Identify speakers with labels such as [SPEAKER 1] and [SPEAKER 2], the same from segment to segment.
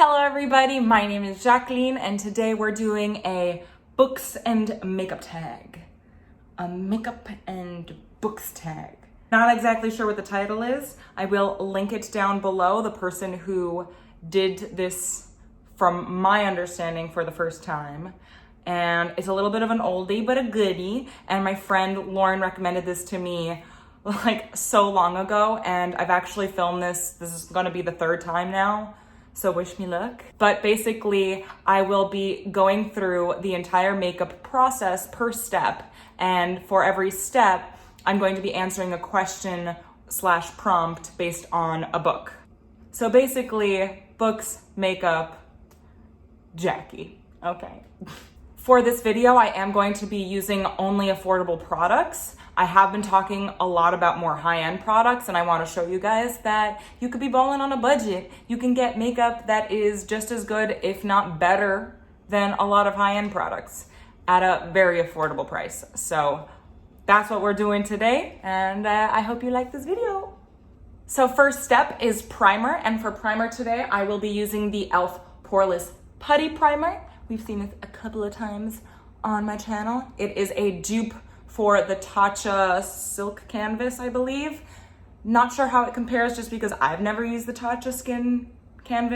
[SPEAKER 1] Hello everybody, my name is Jacqueline and today we're doing a books and makeup tag. A makeup and books tag. Not exactly sure what the title is. I will link it down below. The person who did this, from my understanding, for the first time. And it's a little bit of an oldie, but a goodie. And my friend Lauren recommended this to me like so long ago. And I've actually filmed this. This is gonna be the third time now. So wish me luck. But basically, I will be going through the entire makeup process per step. And for every step, I'm going to be answering a question / prompt based on a book. So basically, books, makeup, Jackie. Okay. For this video, I am going to be using only affordable products. I have been talking a lot about more high-end products, and I want to show you guys that you could be balling on a budget. You can get makeup that is just as good, if not better, than a lot of high-end products at a very affordable price. So that's what we're doing today, and I hope you like this video. So first step is primer, and for primer today, I will be using the e.l.f. Poreless Putty Primer. We've seen it a couple of times on my channel. It is a dupe for the Tatcha Silk Canvas, I believe. Not sure how it compares just because I've never used the Tatcha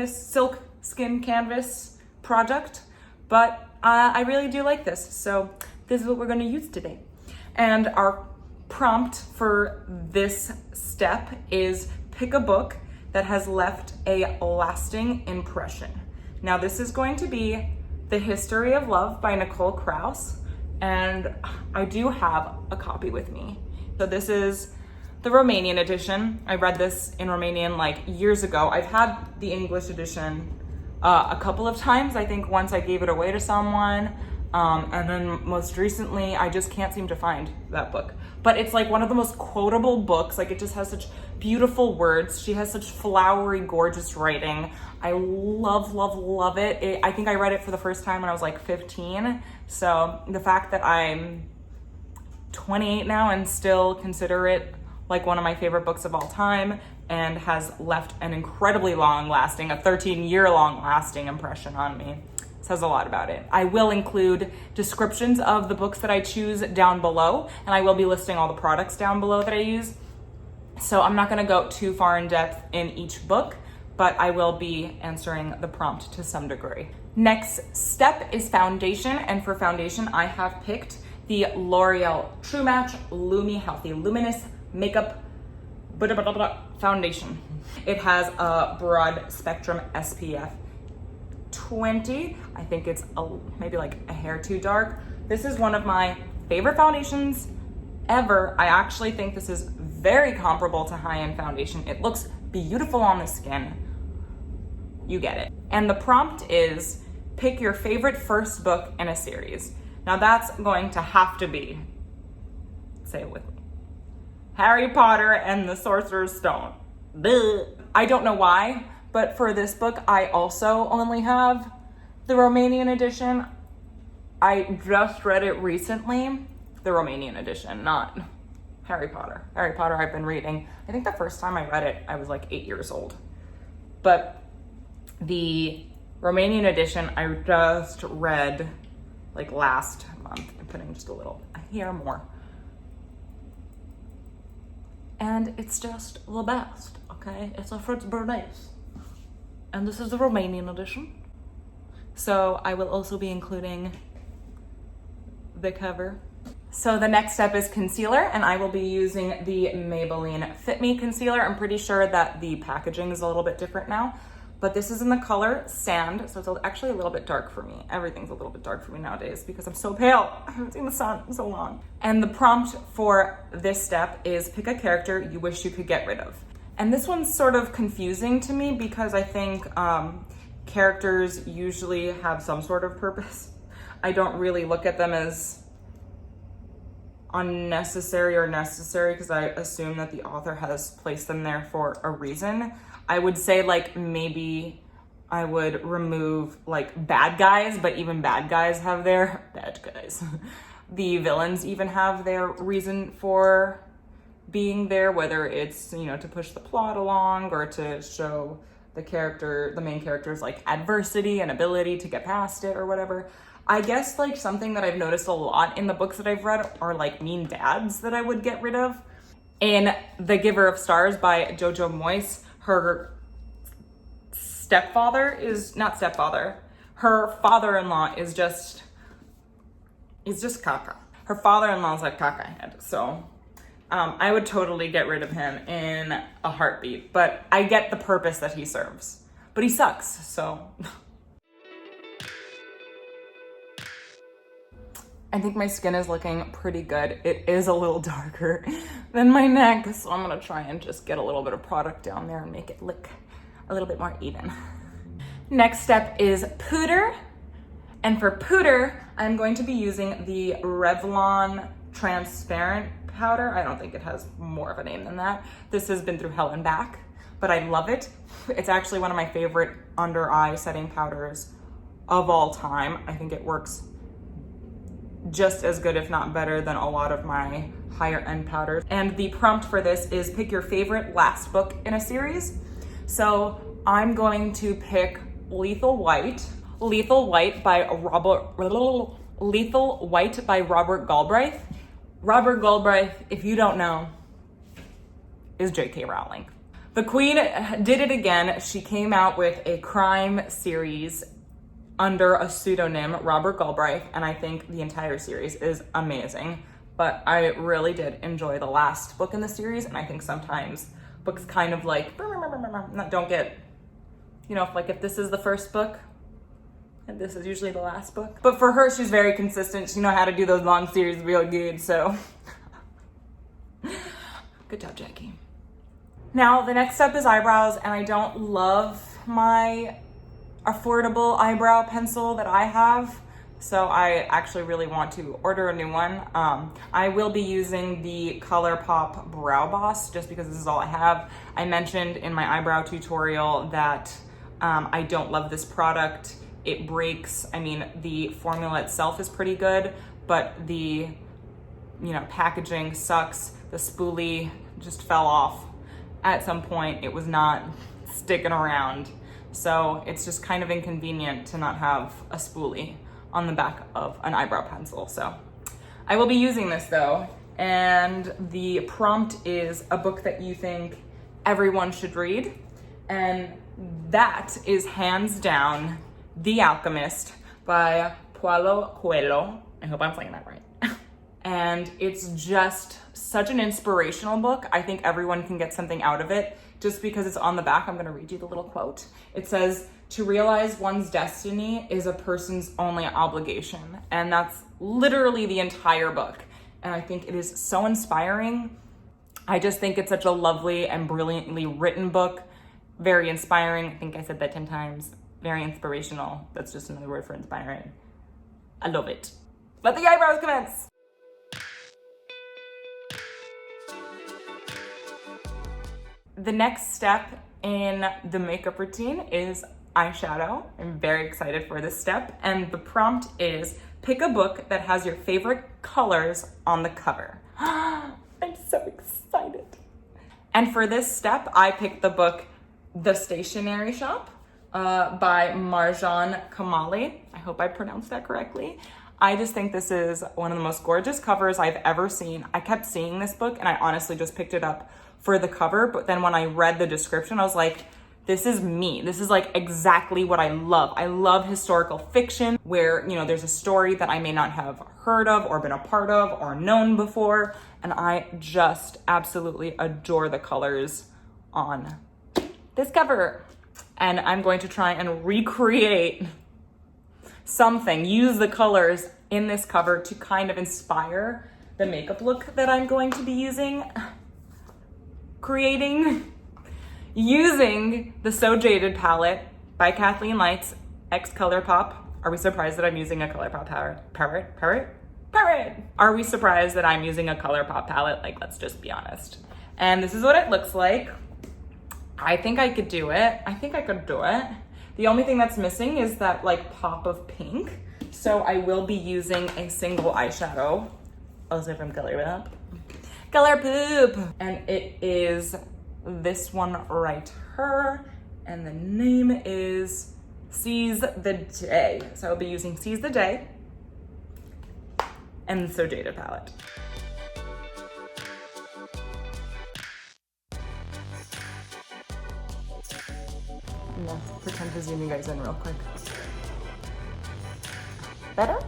[SPEAKER 1] Silk Skin Canvas product, but I really do like this. So this is what we're gonna use today. And our prompt for this step is pick a book that has left a lasting impression. Now this is going to be The History of Love by Nicole Krauss. And I do have a copy with me. So this is the Romanian edition. I read this in Romanian like years ago. I've had the English edition a couple of times. I think once I gave it away to someone. And then most recently, I just can't seem to find that book. But it's like one of the most quotable books. Like it just has such beautiful words. She has such flowery, gorgeous writing. I love, love, love it. I think I read it for the first time when I was like 15. So the fact that I'm 28 now and still consider it like one of my favorite books of all time and has left an incredibly long-lasting, a 13-year long-lasting impression on me says a lot about it. I will include descriptions of the books that I choose down below, and I will be listing all the products down below that I use. So I'm not gonna go too far in depth in each book, but I will be answering the prompt to some degree. Next step is foundation, and for foundation, I have picked the L'Oreal True Match Lumi Healthy Luminous Makeup Foundation. It has a broad spectrum SPF 20. I think it's maybe like a hair too dark. This is one of my favorite foundations ever. I actually think this is very comparable to high-end foundation. It looks beautiful on the skin. You get it. And the prompt is pick your favorite first book in a series. Now that's going to have to be, say it with me, Harry Potter and the Sorcerer's Stone. Duh. I don't know why, but for this book, I also only have the Romanian edition. I just read it recently, the Romanian edition, not Harry Potter. Harry Potter I've been reading. I think the first time I read it, I was like 8 years old. But the Romanian edition, I just read like last month. I'm putting just a hair more. And it's just the best, okay? It's a Fritz Bernays. And this is the Romanian edition. So I will also be including the cover. So the next step is concealer, and I will be using the Maybelline Fit Me concealer. I'm pretty sure that the packaging is a little bit different now, but this is in the color Sand, so it's actually a little bit dark for me. Everything's a little bit dark for me nowadays because I'm so pale. I haven't seen the sun in so long. And the prompt for this step is pick a character you wish you could get rid of. And this one's sort of confusing to me because I think characters usually have some sort of purpose. I don't really look at them as unnecessary or necessary because I assume that the author has placed them there for a reason. I would say like maybe I would remove like bad guys, but even bad guys have their the villains even have their reason for being there, whether it's, you know, to push the plot along or to show the main character's like adversity and ability to get past it or whatever. I guess like something that I've noticed a lot in the books that I've read are like mean dads that I would get rid of. In The Giver of Stars by Jojo Moyes, her her father-in-law is just caca. Her father-in-law is like caca head, so I would totally get rid of him in a heartbeat, but I get the purpose that he serves. But he sucks, so. I think my skin is looking pretty good. It is a little darker than my neck, so I'm gonna try and just get a little bit of product down there and make it look a little bit more even. Next step is pooter. And for pooter, I'm going to be using the Revlon Transparent powder. I don't think it has more of a name than that. This has been through hell and back, but I love it. It's actually one of my favorite under eye setting powders of all time. I think it works just as good, if not better, than a lot of my higher end powders. And the prompt for this is pick your favorite last book in a series. So I'm going to pick Lethal White by Robert Galbraith. Robert Galbraith, if you don't know, is J.K. Rowling. The queen did it again. She came out with a crime series under a pseudonym, Robert Galbraith, and I think the entire series is amazing. But I really did enjoy the last book in the series, and I think sometimes books kind of like don't get, you know, like if this is the first book, and this is usually the last book. But for her, she's very consistent. She knows how to do those long series real good, so. Good job, Jackie. Now, the next step is eyebrows, and I don't love my affordable eyebrow pencil that I have, so I actually really want to order a new one. I will be using the Colourpop Brow Boss just because this is all I have. I mentioned in my eyebrow tutorial that I don't love this product. It breaks. I mean, the formula itself is pretty good, but the, you know, packaging sucks. The spoolie just fell off at some point. It was not sticking around. So it's just kind of inconvenient to not have a spoolie on the back of an eyebrow pencil. So I will be using this though. And the prompt is a book that you think everyone should read. And that is hands down The Alchemist by Paulo Coelho. I hope I'm saying that right. And it's just such an inspirational book. I think everyone can get something out of it. Just because it's on the back, I'm gonna read you the little quote. It says, "To realize one's destiny is a person's only obligation." And that's literally the entire book. And I think it is so inspiring. I just think it's such a lovely and brilliantly written book. Very inspiring. I think I said that 10 times. Very inspirational. That's just another word for inspiring. I love it. Let the eyebrows commence. The next step in the makeup routine is eyeshadow. I'm very excited for this step. And the prompt is pick a book that has your favorite colors on the cover. I'm so excited. And for this step, I picked the book The Stationery Shop by Marjan Kamali. I hope I pronounced that correctly. I just think this is one of the most gorgeous covers I've ever seen. I kept seeing this book and I honestly just picked it up for the cover, but then when I read the description, I was like, this is me. This is like exactly what I love. I love historical fiction where, you know, there's a story that I may not have heard of or been a part of or known before. And I just absolutely adore the colors on this cover. And I'm going to try and recreate something, use the colors in this cover to kind of inspire the makeup look that I'm going to be using the So Jaded palette by Kathleenlights x Colourpop. Are we surprised that I'm using a Colourpop palette? Are we surprised that I'm using a Colourpop palette? Like, let's just be honest. And this is what it looks like. I think I could do it. The only thing that's missing is that like pop of pink. So I will be using a single eyeshadow, also from Colourpop. Colourpop! And it is this one right here. And the name is Seize the Day. So I'll be using Seize the Day and the So Jaded palette. I'm gonna pretend to zoom you guys in real quick. Better?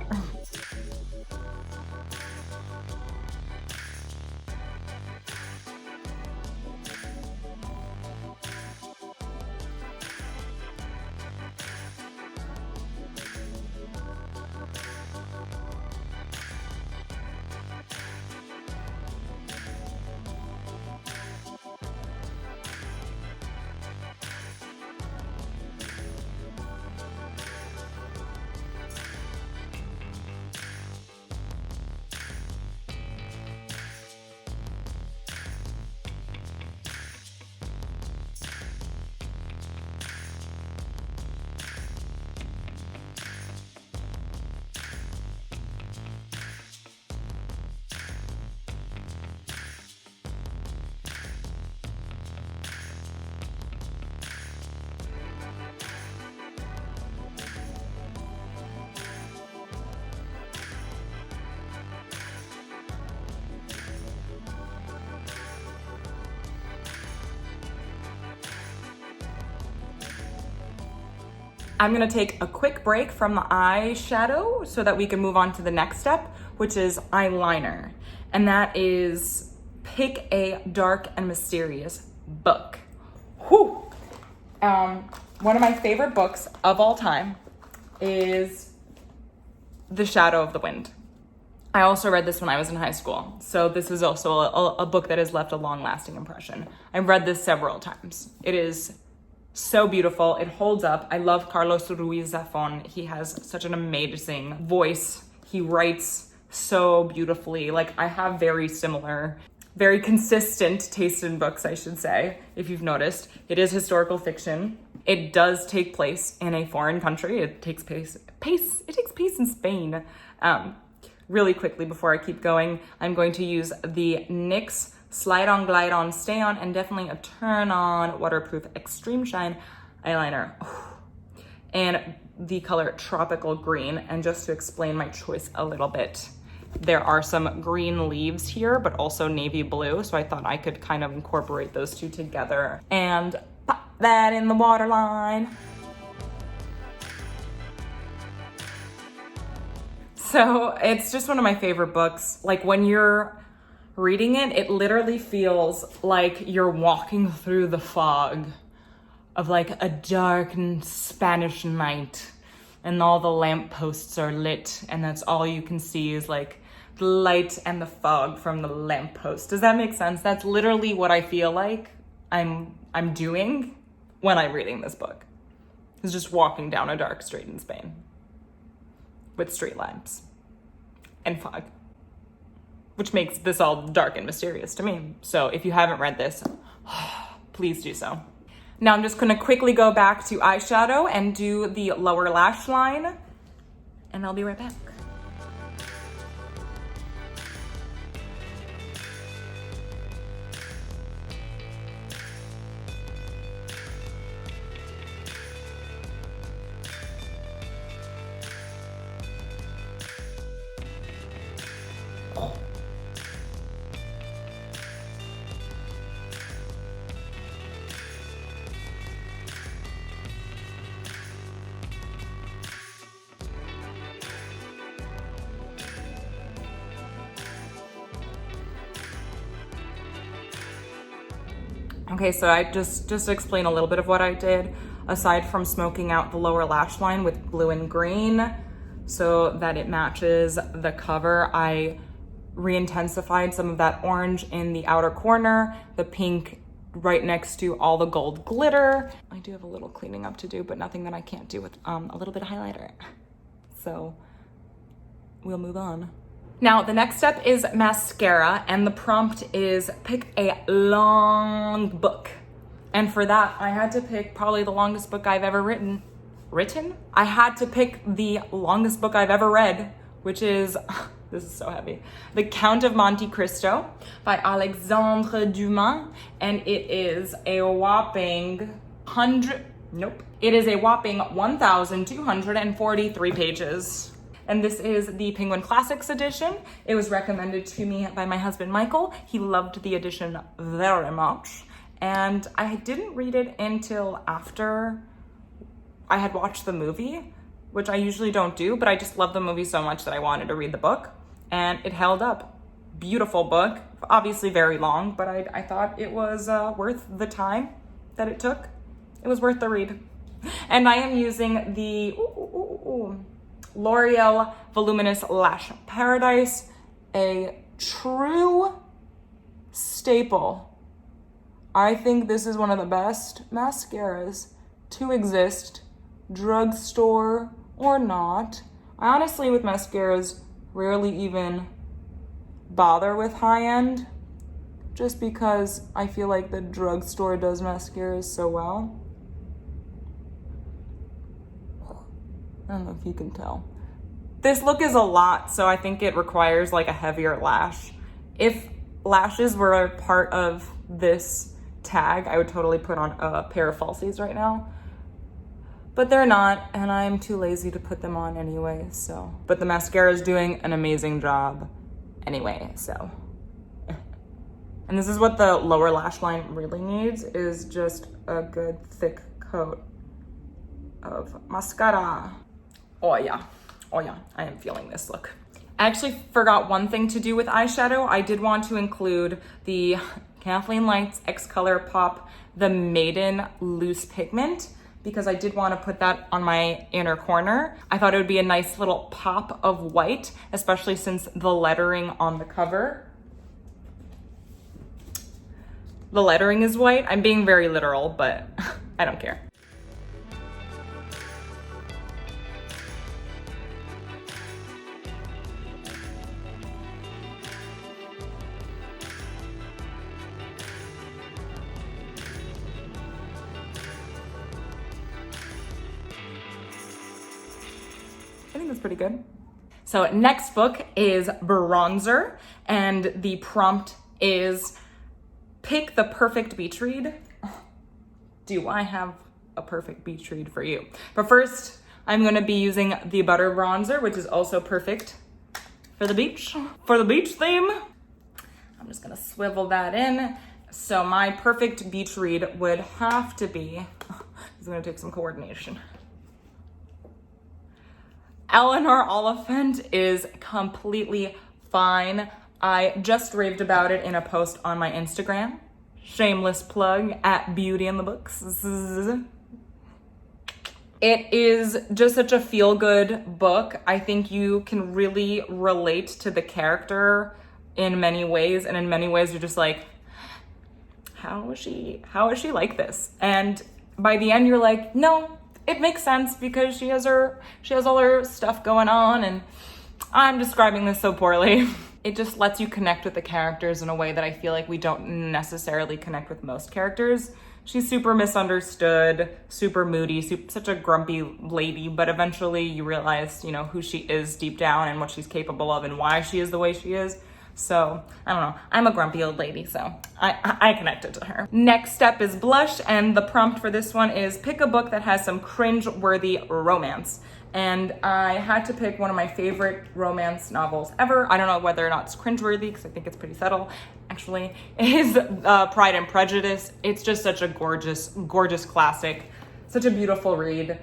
[SPEAKER 1] I'm gonna take a quick break from the eyeshadow so that we can move on to the next step, which is eyeliner. And that is pick a dark and mysterious book. Whew. One of my favorite books of all time is The Shadow of the Wind. I also read this when I was in high school. So this is also a book that has left a long-lasting impression. I've read this several times. It is so beautiful. It holds up. I love Carlos Ruiz Zafón. He has such an amazing voice. He writes so beautifully. Like, I have very similar, very consistent taste in books, I should say, if you've noticed. It is historical fiction. It does take place in a foreign country. It takes place in Spain. Really quickly before I keep going, I'm going to use the NYX Slide On, Glide On, Stay On, and definitely a Turn On Waterproof Extreme Shine eyeliner. And the color Tropical Green. And just to explain my choice a little bit, there are some green leaves here, but also navy blue. So I thought I could kind of incorporate those two together and pop that in the waterline. So it's just one of my favorite books. Like, when you're reading it, it literally feels like you're walking through the fog of like a dark Spanish night, and all the lampposts are lit, and that's all you can see is like the light and the fog from the lamppost. Does that make sense? That's literally what I feel like I'm doing when I'm reading this book. It's just walking down a dark street in Spain with street lamps and fog, which makes this all dark and mysterious to me. So if you haven't read this, please do so. Now I'm just gonna quickly go back to eyeshadow and do the lower lash line, and I'll be right back. Okay, so I just to explain a little bit of what I did, aside from smoking out the lower lash line with blue and green so that it matches the cover, I re-intensified some of that orange in the outer corner, the pink right next to all the gold glitter. I do have a little cleaning up to do, but nothing that I can't do with a little bit of highlighter. So we'll move on. Now, the next step is mascara, and the prompt is pick a long book. And for that, I had to pick probably the longest book I've ever written? I had to pick the longest book I've ever read, which is, this is so heavy, The Count of Monte Cristo by Alexandre Dumas. And it is a whopping Nope. It is a whopping 1,243 pages. And this is the Penguin Classics edition. It was recommended to me by my husband, Michael. He loved the edition very much. And I didn't read it until after I had watched the movie, which I usually don't do, but I just love the movie so much that I wanted to read the book. And it held up. Beautiful book, obviously very long, but I thought it was worth the time that it took. It was worth the read. And I am using the L'Oreal Voluminous Lash Paradise, a true staple. I think this is one of the best mascaras to exist, drugstore or not. I honestly, with mascaras, rarely even bother with high-end, just because I feel like the drugstore does mascaras so well. I don't know if you can tell. This look is a lot, so I think it requires like a heavier lash. If lashes were a part of this tag, I would totally put on a pair of falsies right now. But they're not, and I'm too lazy to put them on anyway, so. But the mascara is doing an amazing job anyway, so. And this is what the lower lash line really needs, is just a good thick coat of mascara. Oh yeah, I am feeling this look. I actually forgot one thing to do with eyeshadow. I did want to include the Kathleenlights X Colourpop, the Maiden Loose Pigment, because I did want to put that on my inner corner. I thought it would be a nice little pop of white, especially since the lettering on the cover. The lettering is white. I'm being very literal, but I don't care. I think that's pretty good. So next book is Bronzer, and the prompt is pick the perfect beach read. Do I have a perfect beach read for you? But first, I'm gonna be using the Butter Bronzer, which is also perfect for the beach. For the beach theme, I'm just gonna swivel that in. So my perfect beach read would have to be, it's gonna take some coordination. Eleanor Oliphant is completely fine. I just raved about it in a post on my Instagram. Shameless plug at Beauty in the Books. It is just such a feel-good book. I think you can really relate to the character in many ways, and in many ways you're just like, how is she like this? And by the end you're like, no, it makes sense because she has all her stuff going on, and I'm describing this so poorly. It just lets you connect with the characters in a way that I feel like we don't necessarily connect with most characters. She's super misunderstood, super moody, such a grumpy lady, but eventually you realize, you know, who she is deep down and what she's capable of and why she is the way she is. So, I don't know, I'm a grumpy old lady, so I connected to her. Next step is blush, and the prompt for this one is pick a book that has some cringe-worthy romance. And I had to pick one of my favorite romance novels ever. I don't know whether or not it's cringeworthy, because I think it's pretty subtle, actually. It is Pride and Prejudice. It's just such a gorgeous, gorgeous classic. Such a beautiful read.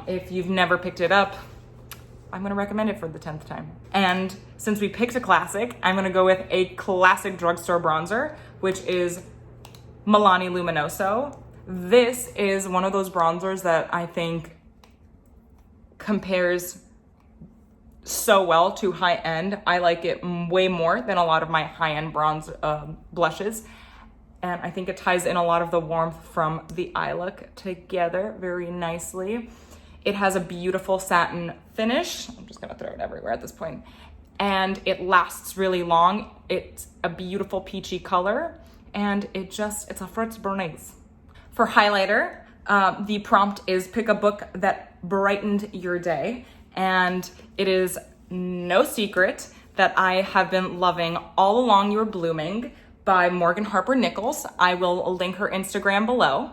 [SPEAKER 1] If you've never picked it up, I'm gonna recommend it for the 10th time. And since we picked a classic, I'm gonna go with a classic drugstore bronzer, which is Milani Luminoso. This is one of those bronzers that I think compares so well to high-end. I like it way more than a lot of my high-end bronze blushes. And I think it ties in a lot of the warmth from the eye look together very nicely. It has a beautiful satin finish. I'm just gonna throw it everywhere at this point. And it lasts really long. It's a beautiful peachy color, and it's a Fritz Bernays. For highlighter, the prompt is pick a book that brightened your day. And it is no secret that I have been loving All Along You're Blooming by Morgan Harper Nichols. I will link her Instagram below.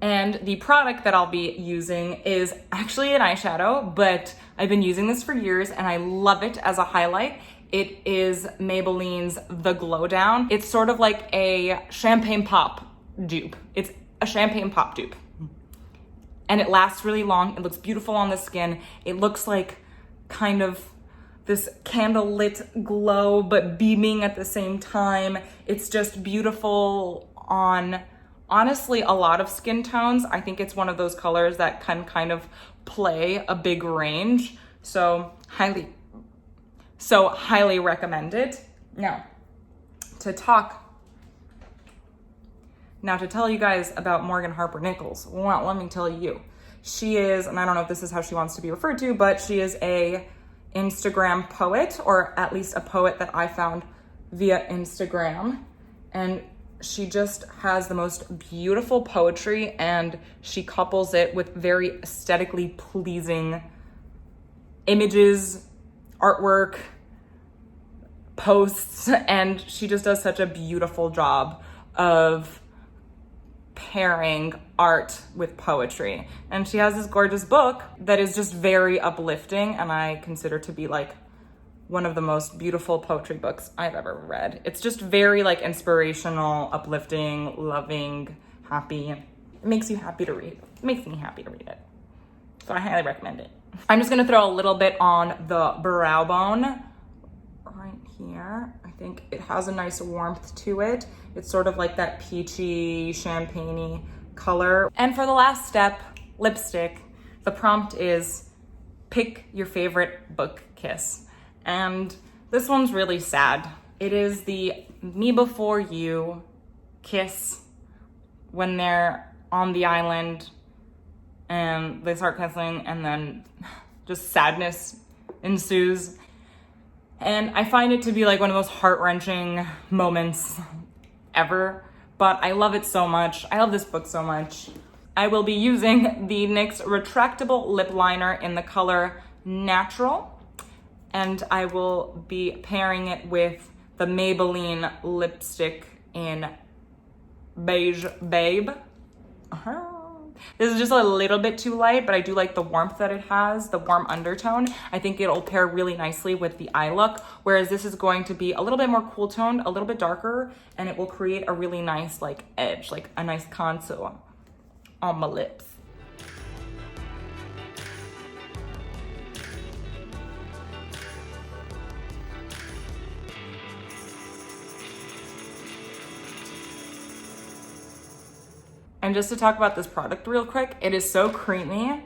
[SPEAKER 1] And the product that I'll be using is actually an eyeshadow, but I've been using this for years and I love it as a highlight. It is Maybelline's The Glo Down. It's sort of like a champagne pop dupe. It's a champagne pop dupe. And it lasts really long. It looks beautiful on the skin. It looks like kind of this candlelit glow, but beaming at the same time. It's just beautiful on, honestly, a lot of skin tones. I think it's one of those colors that can kind of play a big range. So highly recommended. Now, to tell you guys about Morgan Harper Nichols, well, let me tell you. She is, and I don't know if this is how she wants to be referred to, but she is a Instagram poet, or at least a poet that I found via Instagram. And she just has the most beautiful poetry, and she couples it with very aesthetically pleasing images, artwork, posts, and she just does such a beautiful job of pairing art with poetry. And she has this gorgeous book that is just very uplifting, and I consider to be like one of the most beautiful poetry books I've ever read. It's just very like inspirational, uplifting, loving, happy. It makes you happy to read. It makes me happy to read it. So I highly recommend it. I'm just gonna throw a little bit on the brow bone right here. I think it has a nice warmth to it. It's sort of like that peachy, champagne-y color. And for the last step, lipstick, the prompt is pick your favorite book kiss. And this one's really sad. It is the Me Before You kiss when they're on the island and they start kissing, and then just sadness ensues. And I find it to be like one of those heart-wrenching moments ever, but I love it so much. I love this book so much. I will be using the NYX Retractable Lip Liner in the color Natural, and I will be pairing it with the Maybelline lipstick in Beige Babe. This is just a little bit too light, but I do like the warmth that it has, the warm undertone. I think it'll pair really nicely with the eye look, whereas this is going to be a little bit more cool toned, a little bit darker, and it will create a really nice like edge, like a nice contour on my lips. And just to talk about this product real quick, it is so creamy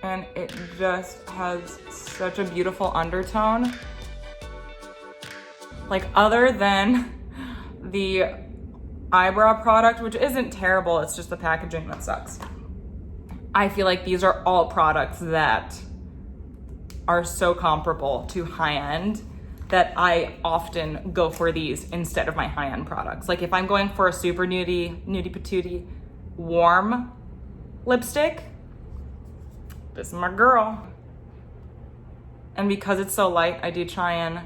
[SPEAKER 1] and it just has such a beautiful undertone. Like, other than the eyebrow product, which isn't terrible, it's just the packaging that sucks. I feel like these are all products that are so comparable to high-end that I often go for these instead of my high-end products. Like, if I'm going for a super nudie patootie warm lipstick, this is my girl. And because it's so light, I do try and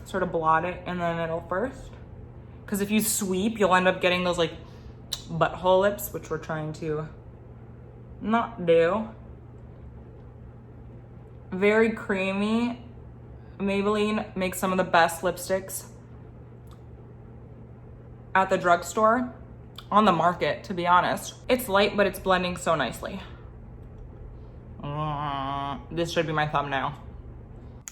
[SPEAKER 1] sort of blot it in the middle first. Because if you sweep, you'll end up getting those like butthole lips, which we're trying to not do. Very creamy. Maybelline makes some of the best lipsticks at the drugstore on the market, to be honest. It's light, but it's blending so nicely. This should be my thumbnail.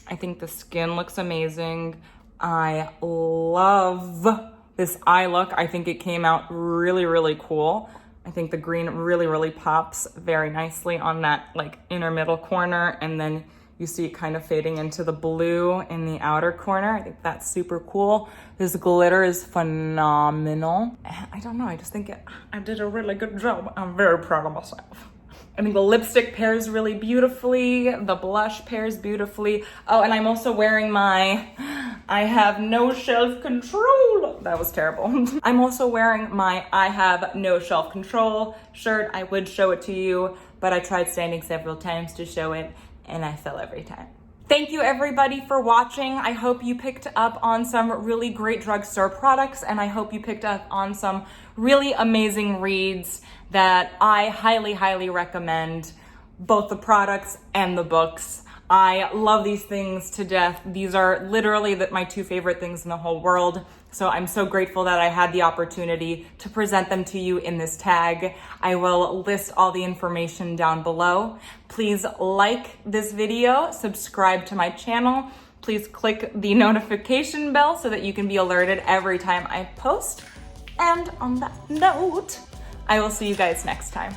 [SPEAKER 1] I think the skin looks amazing. I love this eye look. I think it came out really, really cool. I think the green really, really pops very nicely on that like inner middle corner, and then you see it kind of fading into the blue in the outer corner. I think that's super cool. This glitter is phenomenal. I don't know, I just think I did a really good job. I'm very proud of myself. I mean, the lipstick pairs really beautifully. The blush pairs beautifully. Oh, and I'm also wearing my I have no shelf control. That was terrible. I'm also wearing my I have no shelf control shirt. I would show it to you, but I tried standing several times to show it, and I fell every time. Thank you everybody for watching. I hope you picked up on some really great drugstore products, and I hope you picked up on some really amazing reads that I highly, highly recommend, both the products and the books. I love these things to death. These are literally my two favorite things in the whole world. So I'm so grateful that I had the opportunity to present them to you in this tag. I will list all the information down below. Please like this video, subscribe to my channel. Please click the notification bell so that you can be alerted every time I post. And on that note, I will see you guys next time.